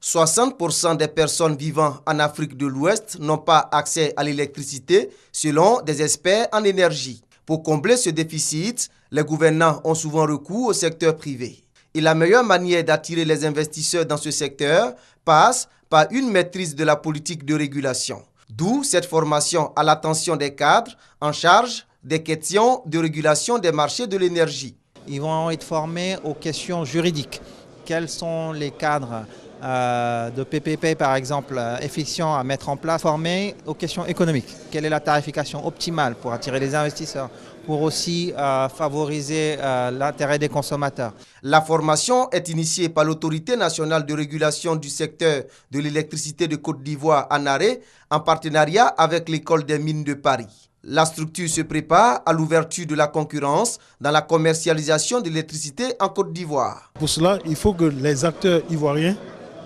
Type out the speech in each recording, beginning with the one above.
60% des personnes vivant en Afrique de l'Ouest n'ont pas accès à l'électricité selon des experts en énergie. Pour combler ce déficit, les gouvernants ont souvent recours au secteur privé. Et la meilleure manière d'attirer les investisseurs dans ce secteur passe par une maîtrise de la politique de régulation. D'où cette formation à l'attention des cadres en charge des questions de régulation des marchés de l'énergie. Ils vont être formés aux questions juridiques. Quels sont les cadres de PPP par exemple efficients à mettre en place, formés aux questions économiques. Quelle est la tarification optimale pour attirer les investisseurs, pour aussi favoriser l'intérêt des consommateurs. La formation est initiée par l'Autorité nationale de régulation du secteur de l'électricité de Côte d'Ivoire, ANARE, en partenariat avec l'École des mines de Paris. La structure se prépare à l'ouverture de la concurrence dans la commercialisation de l'électricité en Côte d'Ivoire. Pour cela, il faut que les acteurs ivoiriens,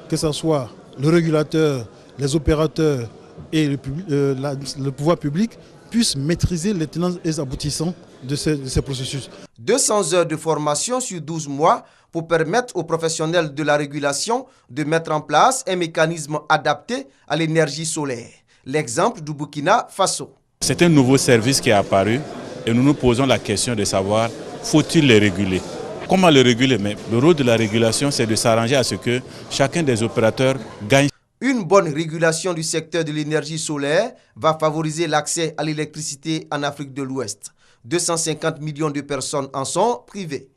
que ce soit le régulateur, les opérateurs et le pouvoir public, puissent maîtriser les tenants et les aboutissants de ces processus. 200 heures de formation sur 12 mois pour permettre aux professionnels de la régulation de mettre en place un mécanisme adapté à l'énergie solaire. L'exemple du Burkina Faso. C'est un nouveau service qui est apparu et nous nous posons la question de savoir, faut-il les réguler? Comment le réguler? Mais le rôle de la régulation, c'est de s'arranger à ce que chacun des opérateurs gagne. Une bonne régulation du secteur de l'énergie solaire va favoriser l'accès à l'électricité en Afrique de l'Ouest. 250 millions de personnes en sont privées.